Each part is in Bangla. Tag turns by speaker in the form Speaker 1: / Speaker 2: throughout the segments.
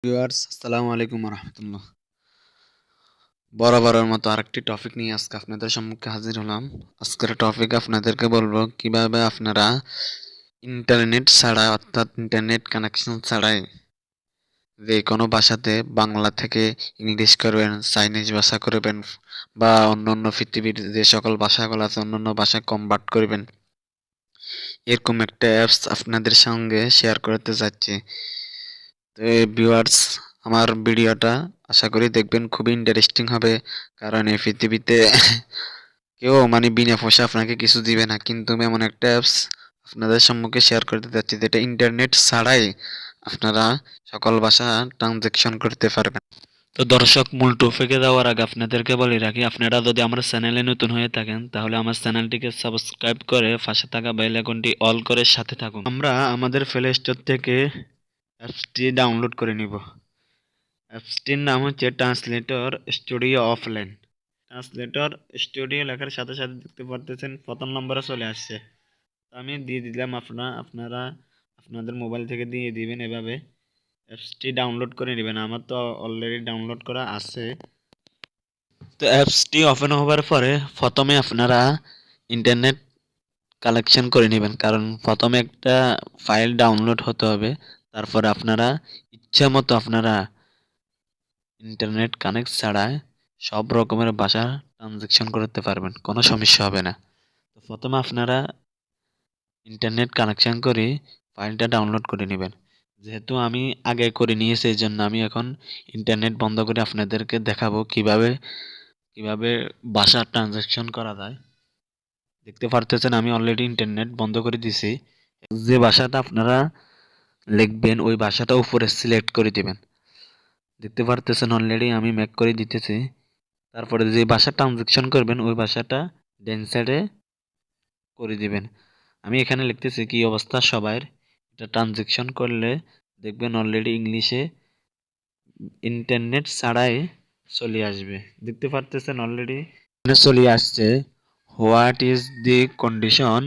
Speaker 1: ভিউয়ার্স আসসালামু আলাইকুম রহমতুল্লাহ। বরাবরের মতো আরেকটি টপিক নিয়ে আজকে আপনাদের সম্মুখে হাজির হলাম। আজকের টপিক আপনাদেরকে বলবো কিভাবে আপনারা ইন্টারনেট ছাড়া অর্থাৎ ইন্টারনেট কানেকশন ছাড়াই যে কোনো ভাষাতে বাংলা থেকে ইংলিশ করবেন, চাইনিজ ভাষা করবেন বা অন্যান্য পৃথিবীর যে সকল ভাষাগুলো আছে অন্যান্য ভাষায় কনভার্ট করবেন, এরকম একটা অ্যাপস আপনাদের সঙ্গে শেয়ার করতে যাচ্ছি। তো ভিউয়ার্স, আমার ভিডিওটা আশা করি দেখবেন, খুবই ইন্টারেস্টিং হবে। কারণ এই পৃথিবীতে কেউ বিনা পয়সা আপনাকে কিছু দিবে না, কিন্তু আমি এমন একটা অ্যাপস আপনাদের সম্মুখে শেয়ার করতে যাচ্ছি যেটা ইন্টারনেট ছাড়াই আপনারা সকল ভাষা ট্রানজ্যাকশন করতে পারবেন। তো দর্শক, মূল টপিকে যাওয়ার আগে আপনাদেরকে বলে রাখি, আপনারা যদি আমার চ্যানেলে নতুন হয়ে থাকেন তাহলে আমার চ্যানেলটিকে সাবস্ক্রাইব করে পাশে থাকা বেল আইকনটি অল করে সাথে থাকুন। আমরা আমাদের প্লে স্টোর থেকে অ্যাপসটি ডাউনলোড করে নিব। অ্যাপসটির নাম হচ্ছে translator studio offline. Translator studio লেখার সাথে সাথে দেখতে পারতেছেন প্রথম নম্বরে চলে আসছে। তো আমি দিয়ে দিলাম, আপনারা আপনাদের মোবাইল থেকে দিয়ে দিবেন। এভাবে অ্যাপসটি ডাউনলোড করে নেবেন। আমার তো অলরেডি ডাউনলোড করা আছে। তো অ্যাপসটি ওপেন হওয়ার পরে প্রথমে আপনারা ইন্টারনেট কালেকশন করে নেবেন, কারণ প্রথমে একটা ফাইল ডাউনলোড হতে হবে। তারপরে আপনারা ইচ্ছা মতো আপনারা ইন্টারনেট কানেক্ট ছাড়া সব রকমের ভাষা ট্রানজ্যাকশন করতে পারবেন, কোনো সমস্যা হবে না। তো প্রথমে আপনারা ইন্টারনেট কানেকশন করে ফাইলটা ডাউনলোড করে নেবেন। যেহেতু আমি আগে করে নিয়েছি, এই জন্য আমি এখন ইন্টারনেট বন্ধ করে আপনাদেরকে দেখাবো কিভাবে কিভাবে ভাষা ট্রানজ্যাকশন করা যায়। দেখতে পারতেছেন আমি অলরেডি ইন্টারনেট বন্ধ করে দিছি। যে ভাষাটা আপনারা লিখবেন ওই ভাষাটা উপরে সিলেক্ট করে দিবেন। দেখতে পারতেছেন অলরেডি আমি মেক করে দিতেছি। তারপরে যে ভাষা ট্রানজ্যাকশন করবেন ওই ভাষাটা ডান সাইডে করে দিবেন। আমি এখানে লিখতেছি কি অবস্থা সবার। এটা ট্রানজ্যাকশন করলে দেখবেন অলরেডি ইংলিশে ইন্টারনেট ছাড়াই চলে আসবে। দেখতে পারতেছেন অলরেডি চলে আসছে, what is the condition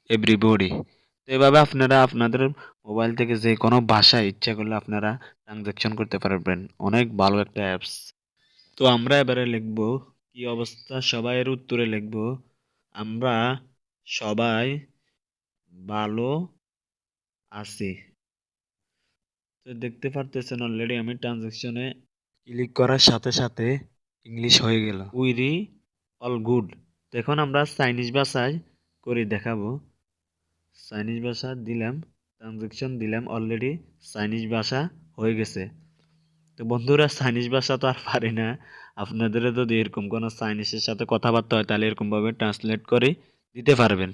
Speaker 1: everybody. তো এভাবে আপনারা আপনাদের মোবাইল থেকে যে কোনো ভাষা ইচ্ছা করলে আপনারা ট্রানজ্যাকশন করতে পারবেন। অনেক ভালো একটা অ্যাপস। তো আমরা এবারে লিখব কি অবস্থা সবাইয়ের উত্তরে লিখব, আমরা সবাই ভালো আছি। তো দেখতে পারতেছেন অলরেডি আমি ট্রানজ্যাকশনে ক্লিক করার সাথে সাথে ইংলিশ হয়ে গেল, উইরি অল গুড। তো এখন আমরা চাইনিজ ভাষায় করে দেখাবো। চাইনিজ ভাষা দিলাম, ট্রানজ্যাকশন দিলাম, অলরেডি চাইনিজ ভাষা হয়ে গেছে। তো বন্ধুরা, চাইনিজ ভাষা তো আর পারি না। আপনাদেরও যদি এরকম কোনো চাইনিজের সাথে কথাবার্তা হয় তাহলে এরকমভাবে ট্রান্সলেট করে দিতে পারবেন।